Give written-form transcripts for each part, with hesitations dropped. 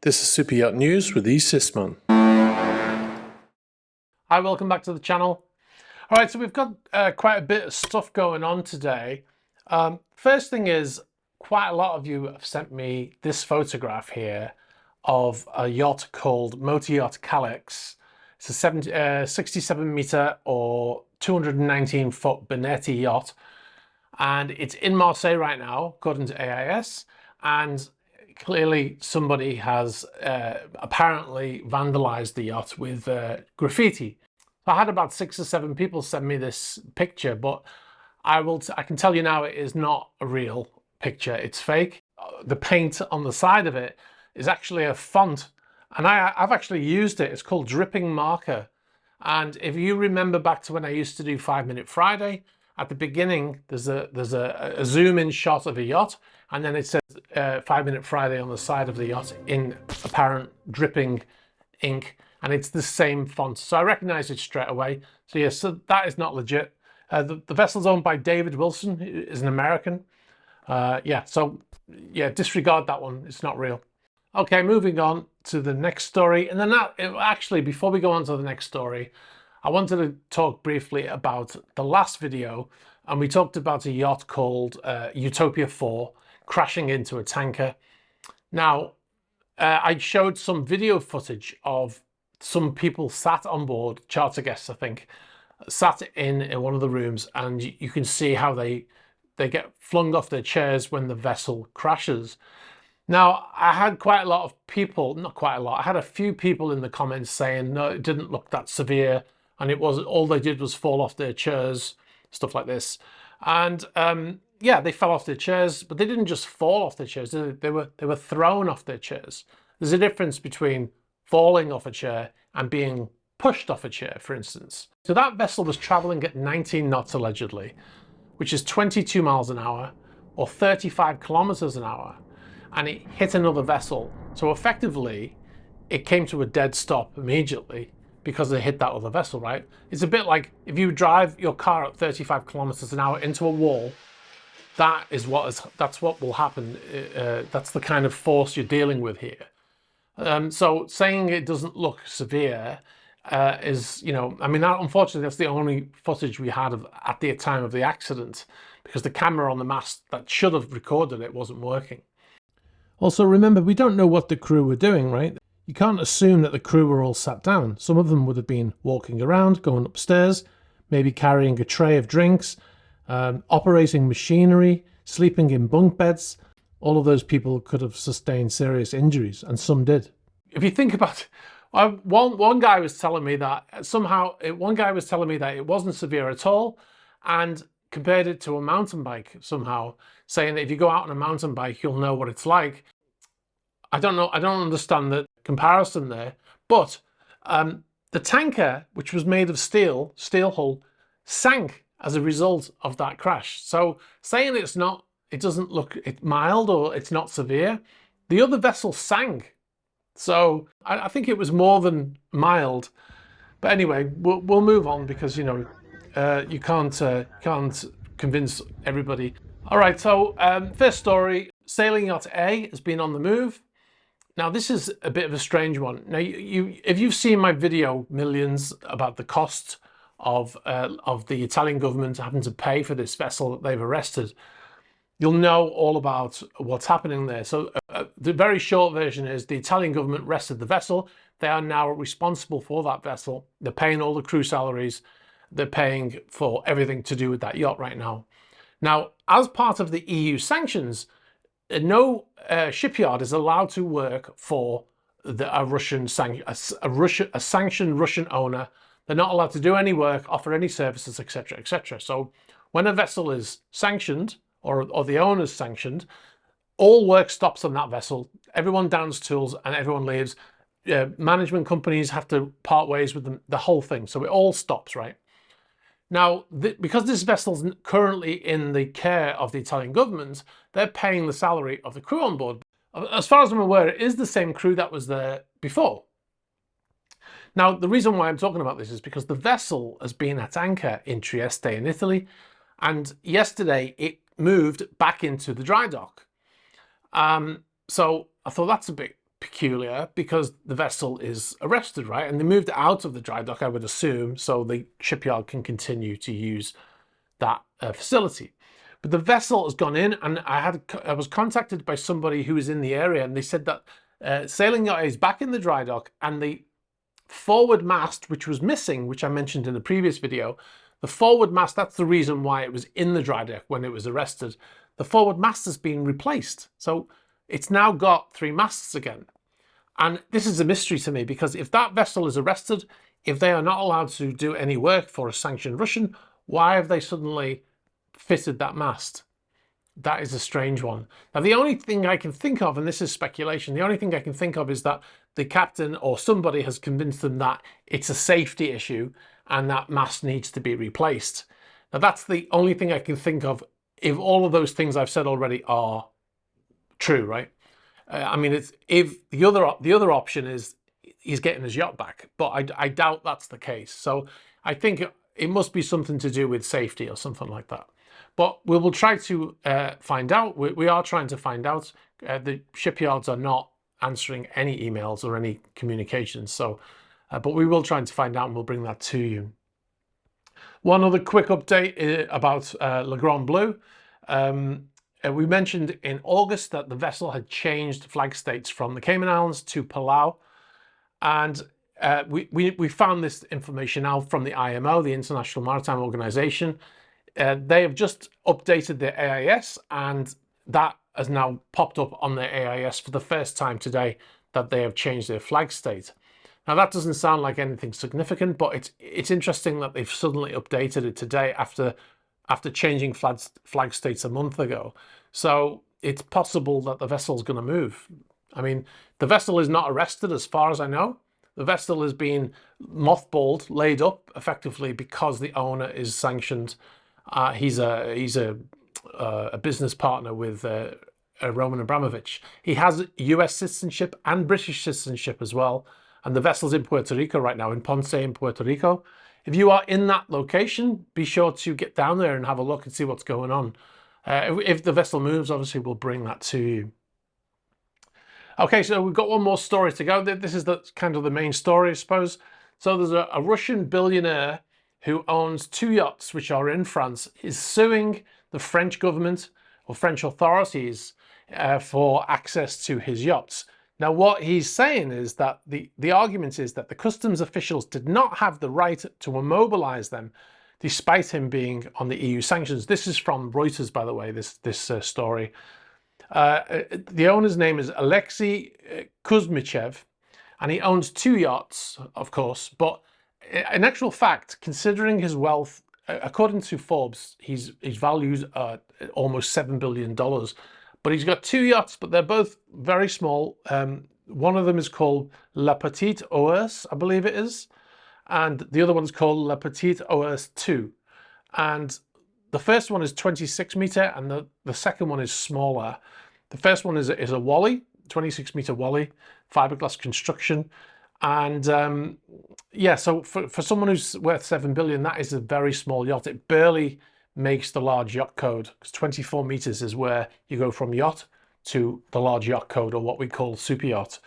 This is Super Yacht News with Sisman. Hi, welcome back to the channel. All right, so we've got quite a bit of stuff going on today. First thing is, quite a lot of you have sent me this photograph here of a yacht called Motor Yacht Calyx. It's a 67 meter or 219 foot Benetti yacht, and it's in Marseille right now, according to AIS, and clearly somebody has apparently vandalized the yacht with graffiti. I had about 6 or 7 people send me this picture, but I can tell you now it is not a real picture, it's fake. The paint on the side of it is actually a font, and I've actually used it. It's called dripping marker. And if you remember back to when I used to do 5 Minute Friday, at the beginning there's a zoom in shot of a yacht, and then it says 5 Minute Friday on the side of the yacht in apparent dripping ink, and it's the same font, so I recognized it straight away. So yes, so that is not legit. The vessel's owned by David Wilson, who is an American. So disregard that one, it's not real. Okay, moving on to the next story. And then actually, before we go on to the next story, I wanted to talk briefly about the last video, and we talked about a yacht called Utopia 4 crashing into a tanker. Now, I showed some video footage of some people sat on board, charter guests I think, sat in one of the rooms, and you can see how they get flung off their chairs when the vessel crashes. Now, I had quite a lot of people, not quite a lot, I had a few people in the comments saying, no, it didn't look that severe, and it was, all they did was fall off their chairs, stuff like this. And yeah, they fell off their chairs, but they didn't just fall off their chairs, they were thrown off their chairs. There's a difference between falling off a chair and being pushed off a chair, for instance. So that vessel was traveling at 19 knots allegedly, which is 22 miles an hour or 35 kilometers an hour, and it hit another vessel. So effectively, it came to a dead stop immediately because it hit that other vessel, right? It's a bit like if you drive your car at 35 kilometers an hour into a wall, that's what will happen. That's the kind of force you're dealing with here. So saying it doesn't look severe is, I mean, unfortunately, that's the only footage we had at the time of the accident, because the camera on the mast that should have recorded it wasn't working. Also, remember, we don't know what the crew were doing, right? You can't assume that the crew were all sat down. Some of them would have been walking around, going upstairs, maybe carrying a tray of drinks, operating machinery, sleeping in bunk beds. All of those people could have sustained serious injuries, and some did. If you think about it, one guy was telling me that it wasn't severe at all, and compared it to a mountain bike somehow, saying that if you go out on a mountain bike, you'll know what it's like. I don't know. I don't understand the comparison there. But the tanker, which was made of steel hull, sank as a result of that crash. So saying it doesn't look mild or it's not severe, the other vessel sank. So I think it was more than mild. But anyway, we'll move on, because you can't convince everybody. All right, so first story: sailing yacht A has been on the move. Now this is a bit of a strange one. Now if you've seen my video Millions about the cost of the Italian government having to pay for this vessel that they've arrested, you'll know all about what's happening there. So the very short version is the Italian government arrested the vessel. They are now responsible for that vessel. They're paying all the crew salaries. They're paying for everything to do with that yacht right now. Now, as part of the EU sanctions, no shipyard is allowed to work for a sanctioned Russian owner. They're not allowed to do any work, offer any services, etc., etc. So when a vessel is sanctioned, or the owner's sanctioned, all work stops on that vessel. Everyone downs tools and everyone leaves. Management companies have to part ways with them, the whole thing. So it all stops, right? Now, because this vessel's currently in the care of the Italian government, they're paying the salary of the crew on board. As far as I'm aware, it is the same crew that was there before. Now, the reason why I'm talking about this is because the vessel has been at anchor in Trieste in Italy, and yesterday it moved back into the dry dock. So I thought that's a bit peculiar because the vessel is arrested, right? And they moved it out of the dry dock, I would assume, so the shipyard can continue to use that facility. But the vessel has gone in, and I was contacted by somebody who was in the area, and they said that Sailing Yacht A is back in the dry dock, and the forward mast, which was missing, which I mentioned in the previous video, the forward mast, that's the reason why it was in the dry dock when it was arrested. The forward mast has been replaced. So it's now got 3 masts again. And this is a mystery to me, because if that vessel is arrested, if they are not allowed to do any work for a sanctioned Russian, why have they suddenly fitted that mast? That is a strange one. Now, the only thing I can think of, and this is speculation, the only thing I can think of is that the captain or somebody has convinced them that it's a safety issue and that mast needs to be replaced. Now, that's the only thing I can think of if all of those things I've said already are true, right? I mean, it's if the other option is he's getting his yacht back, but I doubt that's the case. So I think it must be something to do with safety or something like that. But we will try to find out. We are trying to find out. The shipyards are not answering any emails or any communications. So, but we will try to find out, and we'll bring that to you. One other quick update about Le Grand Bleu. We mentioned in August that the vessel had changed flag states from the Cayman Islands to Palau. And we found this information out from the IMO, the International Maritime Organization. They have just updated their AIS, and that has now popped up on their AIS for the first time today, that they have changed their flag state. Now, that doesn't sound like anything significant, but it's interesting that they've suddenly updated it today after changing flag states a month ago. So it's possible that the vessel's going to move. I mean, the vessel is not arrested as far as I know. The vessel has been mothballed, laid up effectively, because the owner is sanctioned. He's a business partner with Roman Abramovich. He has US citizenship and British citizenship as well. And the vessel's in Puerto Rico right now, in Ponce in Puerto Rico. If you are in that location, be sure to get down there and have a look and see what's going on. If the vessel moves, obviously we'll bring that to you. Okay, so we've got one more story to go. This is kind of the main story, I suppose. So there's a Russian billionaire who owns 2 yachts which are in France, is suing the French government or French authorities for access to his yachts. Now, what he's saying is that the argument is that the customs officials did not have the right to immobilize them, despite him being on the EU sanctions. This is from Reuters, by the way, this story. The owner's name is Alexei Kuzmichev, and he owns 2 yachts, of course. But in actual fact, considering his wealth, according to Forbes, he's valued at almost $7 billion. But he's got 2 yachts, but they're both very small. One of them is called La Petite Ours, I believe it is. And the other one is called La Petite Ours 2. And the first one is 26 meter, and the second one is smaller. The first one is a Wally, 26 meter Wally, fiberglass construction. And yeah, so for someone who's worth 7 billion, that is a very small yacht. It barely makes the large yacht code, because 24 meters is where you go from yacht to the large yacht code, or what we call super yacht.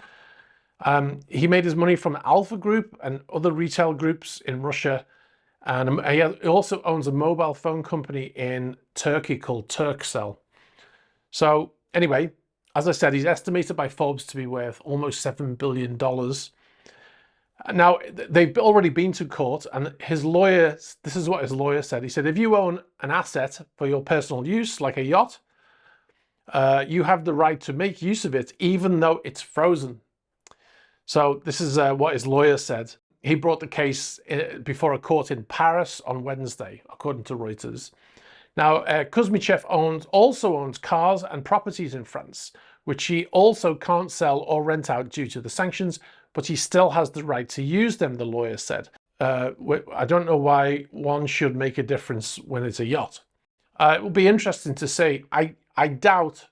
He made his money from Alpha Group and other retail groups in Russia. And he also owns a mobile phone company in Turkey called Turkcell. So anyway, as I said, he's estimated by Forbes to be worth almost $7 billion. Now, they've already been to court, and his lawyer, this is what his lawyer said. He said, if you own an asset for your personal use, like a yacht, you have the right to make use of it, even though it's frozen. So this is what his lawyer said. He brought the case before a court in Paris on Wednesday, according to Reuters. Now, Kuzmichev also owns cars and properties in France, which he also can't sell or rent out due to the sanctions, but he still has the right to use them, the lawyer said. I don't know why one should make a difference when it's a yacht. It will be interesting to see. I doubt,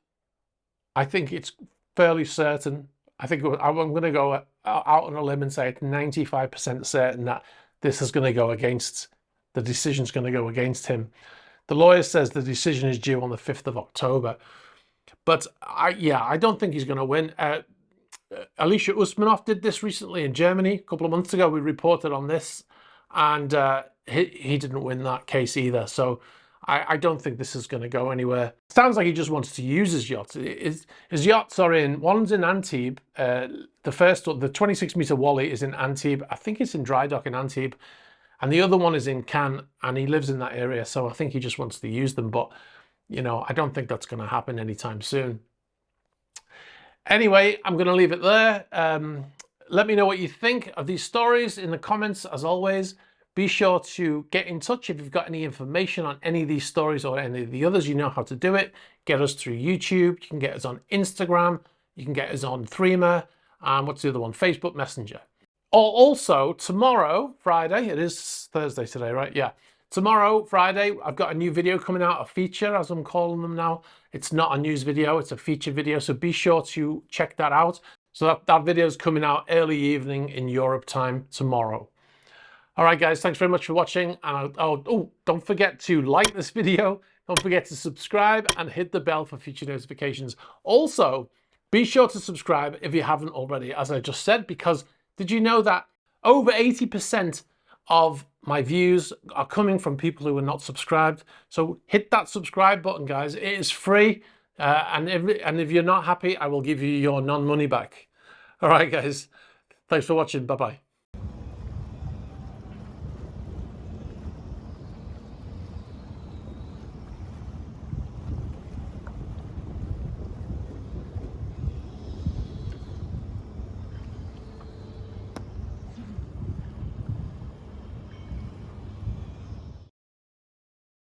I think it's fairly certain. I think I'm going to go out on a limb and say it's 95% certain that this is going to go against, the decision's going to go against him. The lawyer says the decision is due on the 5th of October. But I don't think he's going to win. Alicia Usmanov did this recently in Germany. A couple of months ago, we reported on this, and he didn't win that case either. So I don't think this is going to go anywhere. Sounds like he just wants to use his yachts. His yachts are one's in Antibes. The first one, the 26-meter Wally, is in Antibes. I think it's in dry dock in Antibes. And the other one is in Cannes, and he lives in that area. So I think he just wants to use them. But, you know, I don't think that's going to happen anytime soon. Anyway, I'm going to leave it there. Let me know what you think of these stories in the comments, as always. Be sure to get in touch if you've got any information on any of these stories or any of the others. You know how to do it. Get us through YouTube. You can get us on Instagram. You can get us on Threema. And what's the other one? Facebook Messenger. Also, tomorrow, Friday, it is Thursday today, right? Yeah. Tomorrow, Friday, I've got a new video coming out, a feature, as I'm calling them now. It's not a news video, it's a feature video. So be sure to check that out. So that video is coming out early evening in Europe time tomorrow. All right, guys, thanks very much for watching. And don't forget to like this video. Don't forget to subscribe and hit the bell for future notifications. Also, be sure to subscribe if you haven't already, as I just said, because did you know that over 80% of my views are coming from people who are not subscribed? So hit that subscribe button, guys. It is free. And if you're not happy, I will give you your non-money back. All right, guys. Thanks for watching. Bye-bye.